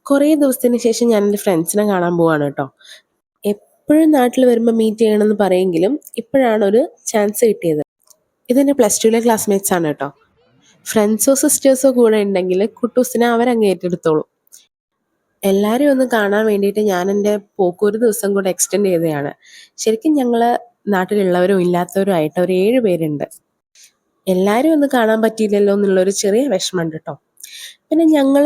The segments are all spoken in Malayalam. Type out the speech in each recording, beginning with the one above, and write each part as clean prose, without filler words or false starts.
കുറേ ദിവസത്തിന് ശേഷം ഞാൻ എൻ്റെ ഫ്രണ്ട്സിനെ കാണാൻ പോവാണ് കേട്ടോ. എപ്പോഴും നാട്ടിൽ വരുമ്പോൾ മീറ്റ് ചെയ്യണമെന്ന് പറയെങ്കിലും ഇപ്പോഴാണ് ഒരു ചാൻസ് കിട്ടിയത്. ഇതെൻ്റെ പ്ലസ് ടുവിലെ ക്ലാസ്മേറ്റ്സ് ആണ് കേട്ടോ. ഫ്രണ്ട്സോ സിസ്റ്റേഴ്സോ കൂടെ ഉണ്ടെങ്കിൽ കുട്ടൂസിനെ അവരങ്ങ് ഏറ്റെടുത്തോളും. എല്ലാവരെയും ഒന്ന് കാണാൻ വേണ്ടിയിട്ട് ഞാൻ എൻ്റെ പോക്ക് ഒരു ദിവസം കൂടെ എക്സ്റ്റെൻഡ് ചെയ്തതാണ്. ശരിക്കും ഞങ്ങൾ നാട്ടിലുള്ളവരും ഇല്ലാത്തവരും ആയിട്ട് ഒരു 7 പേരുണ്ട്. എല്ലാവരും ഒന്ന് കാണാൻ പറ്റിയില്ലല്ലോ എന്നുള്ളൊരു ചെറിയ വിഷമമുണ്ട് കേട്ടോ. പിന്നെ ഞങ്ങൾ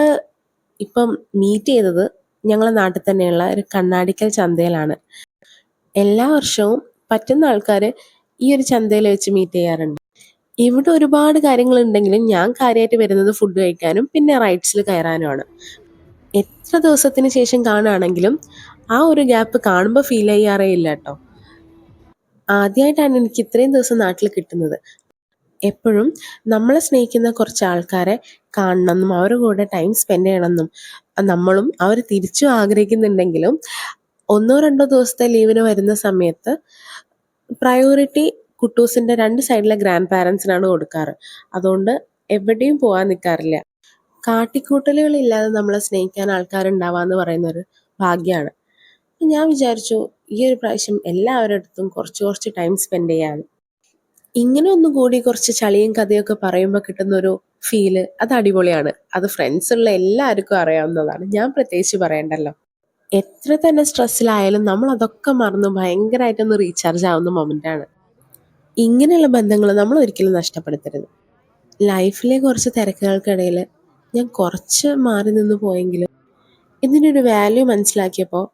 ഇപ്പം മീറ്റ് ചെയ്തത് ഞങ്ങളെ നാട്ടിൽ തന്നെയുള്ള ഒരു കണ്ണാടിക്കൽ ചന്തയിലാണ്. എല്ലാ വർഷവും പറ്റുന്ന ആൾക്കാർ ഈ ഒരു ചന്തയിൽ വെച്ച് മീറ്റ് ചെയ്യാറുണ്ട്. ഇവിടെ ഒരുപാട് കാര്യങ്ങളുണ്ടെങ്കിലും ഞാൻ കാര്യമായിട്ട് വരുന്നത് ഫുഡ് കഴിക്കാനും പിന്നെ റൈഡ്സിൽ കയറാനുമാണ്. എത്ര ദിവസത്തിന് ശേഷം കാണുകയാണെങ്കിലും ആ ഒരു ഗ്യാപ്പ് കാണുമ്പോൾ ഫീൽ ചെയ്യാറേ ഇല്ല കേട്ടോ. ആദ്യമായിട്ടാണ് എനിക്ക് ഇത്രയും ദിവസം നാട്ടിൽ കിട്ടുന്നത്. എപ്പോഴും നമ്മളെ സ്നേഹിക്കുന്ന കുറച്ച് ആൾക്കാരെ കാണണമെന്നും അവരുടെ കൂടെ ടൈം സ്പെൻഡ് ചെയ്യണമെന്നും നമ്മളും അവർ തിരിച്ചും ആഗ്രഹിക്കുന്നുണ്ടെങ്കിലും 1-2 ദിവസത്തെ ലീവിന് വരുന്ന സമയത്ത് പ്രയോറിറ്റി കുട്ടൂസിൻ്റെ 2 സൈഡിലെ ഗ്രാൻഡ് പാരൻസിനാണ് കൊടുക്കാറ്. അതുകൊണ്ട് എവിടെയും പോകാൻ നിൽക്കാറില്ല. കാട്ടിക്കൂട്ടലുകളില്ലാതെ നമ്മളെ സ്നേഹിക്കാൻ ആൾക്കാരുണ്ടാവാന്ന് പറയുന്നൊരു ഭാഗ്യമാണ്. ഞാൻ വിചാരിച്ചു ഈ ഒരു പ്രാവശ്യം എല്ലാവരുടെ അടുത്തും കുറച്ച് ടൈം സ്പെൻഡ് ചെയ്യാൻ. ഇങ്ങനെ ഒന്നുകൂടി കുറച്ച് ചളിയും കഥയൊക്കെ പറയുമ്പോൾ കിട്ടുന്നൊരു ഫീല് അത് അടിപൊളിയാണ്. അത് ഫ്രണ്ട്സുള്ള എല്ലാവർക്കും അറിയാവുന്നതാണ്, ഞാൻ പ്രത്യേകിച്ച് പറയണ്ടല്ലോ. എത്ര തന്നെ സ്ട്രെസ്സിലായാലും നമ്മൾ അതൊക്കെ മറന്ന് ഭയങ്കരമായിട്ടൊന്ന് റീചാർജ് ആവുന്ന മൊമെൻ്റാണ്. ഇങ്ങനെയുള്ള ബന്ധങ്ങൾ നമ്മൾ ഒരിക്കലും നഷ്ടപ്പെടുത്തരുത്. ലൈഫിലെ കുറച്ച് തിരക്കുകൾക്കിടയിൽ ഞാൻ കുറച്ച് മാറി നിന്ന് പോയെങ്കിലും ഇതിനൊരു വാല്യൂ മനസ്സിലാക്കിയപ്പോൾ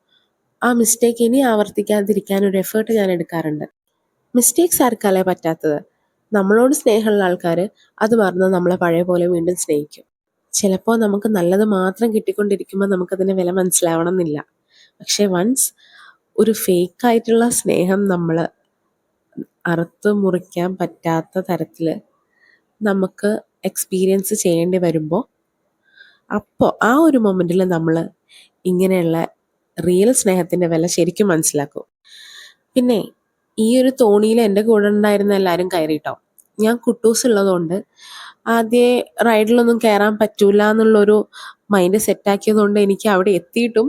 ആ മിസ്റ്റേക്ക് ഇനി ആവർത്തിക്കാതിരിക്കാൻ ഒരു എഫേർട്ട് ഞാൻ എടുക്കാറുണ്ട്. മിസ്റ്റേക്സ് ആർക്കല്ലേ പറ്റാത്തത്? നമ്മളോട് സ്നേഹമുള്ള ആൾക്കാർ അത് മറന്ന് നമ്മളെ പഴയ പോലെ വീണ്ടും സ്നേഹിക്കും. ചിലപ്പോൾ നമുക്ക് നല്ലത് മാത്രം കിട്ടിക്കൊണ്ടിരിക്കുമ്പോൾ നമുക്കതിൻ്റെ വില മനസ്സിലാവണം എന്നില്ല. പക്ഷേ വൺസ് ഒരു ഫേക്കായിട്ടുള്ള സ്നേഹം നമ്മൾ അറുത്ത് മുറിക്കാൻ പറ്റാത്ത തരത്തിൽ നമുക്ക് എക്സ്പീരിയൻസ് ചെയ്യേണ്ടി വരുമ്പോൾ അപ്പോൾ ആ ഒരു മൊമെൻറ്റിൽ നമ്മൾ ഇങ്ങനെയുള്ള റിയൽ സ്നേഹത്തിൻ്റെ വില ശരിക്കും മനസ്സിലാക്കും. പിന്നെ ഈ ഒരു തോണിയിൽ എൻ്റെ കൂടെ ഉണ്ടായിരുന്ന എല്ലാവരും കയറിട്ടോ. ഞാൻ കുട്ടൂസ് ഉള്ളതുകൊണ്ട് ആദ്യമേ റൈഡിലൊന്നും കയറാൻ പറ്റൂല എന്നുള്ളൊരു മൈൻഡ് സെറ്റാക്കിയതുകൊണ്ട് എനിക്ക് അവിടെ എത്തിയിട്ടും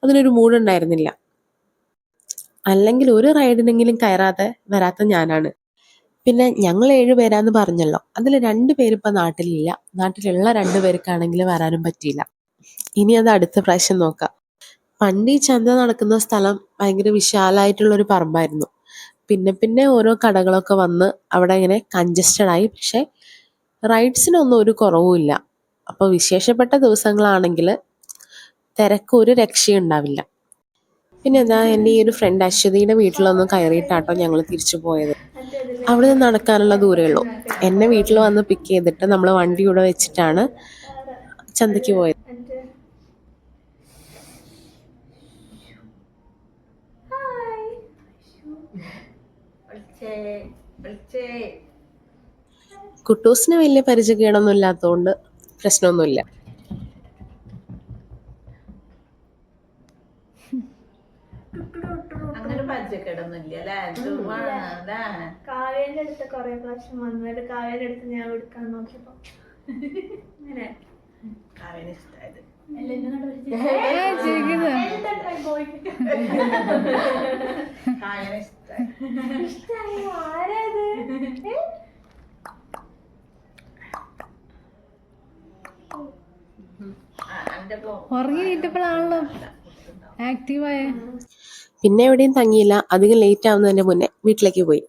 അതിനൊരു മൂഡുണ്ടായിരുന്നില്ല. അല്ലെങ്കിൽ ഒരു റൈഡിനെങ്കിലും കയറാതെ വരാത്ത ഞാനാണ്. പിന്നെ ഞങ്ങൾ 7 പേരാന്ന് പറഞ്ഞല്ലോ, അതിൽ 2 പേര് ഇപ്പം നാട്ടിലില്ല. നാട്ടിലുള്ള 2 പേർക്കാണെങ്കിൽ വരാനും പറ്റിയില്ല. ഇനി അത് അടുത്ത പ്രാവശ്യം നോക്കാം. പണ്ട് ഈ ചന്ത നടക്കുന്ന സ്ഥലം ഭയങ്കര വിശാലമായിട്ടുള്ളൊരു പറമ്പായിരുന്നു. പിന്നെ ഓരോ കടകളൊക്കെ വന്ന് അവിടെ ഇങ്ങനെ കൺജസ്റ്റഡ് ആയി. പക്ഷേ റൈഡ്സിനൊന്നും ഒരു കുറവുമില്ല. അപ്പോൾ വിശേഷപ്പെട്ട ദിവസങ്ങളാണെങ്കിൽ തിരക്ക് ഒരു രക്ഷയുണ്ടാവില്ല. പിന്നെ എന്താ, എൻ്റെ ഈ ഒരു ഫ്രണ്ട് അശ്വതിയുടെ വീട്ടിലൊന്നും കയറിയിട്ടാട്ടോ ഞങ്ങൾ തിരിച്ചു പോയത്. അവിടെ നിന്ന് നടക്കാനുള്ള ദൂരമേ ഉള്ളൂ. എന്നെ വീട്ടിൽ വന്ന് പിക്ക് ചെയ്തിട്ട് നമ്മൾ വണ്ടി ഇവിടെ വെച്ചിട്ടാണ് ചന്തയ്ക്ക് പോയത്. കുട്ടൂസിന് വലിയ പരിചയക്കേടൊന്നും ഇല്ലാത്തതുകൊണ്ട് പ്രശ്നമൊന്നുമില്ല. കാവേന്റെ അടുത്ത് കൊറേ പ്രാവശ്യം വന്നിട്ട് കാവേന്റെ അടുത്ത് ഞാൻ എടുക്കാൻ നോക്കിയപ്പോ ഉറങ്ങിയിട്ടപ്പോഴാണല്ലോ ആക്റ്റീവായ. പിന്നെ എവിടെയും തങ്ങിയില്ല. അധികം ലേറ്റ് ആവുന്നതിന് മുന്നേ വീട്ടിലേക്ക് പോയി.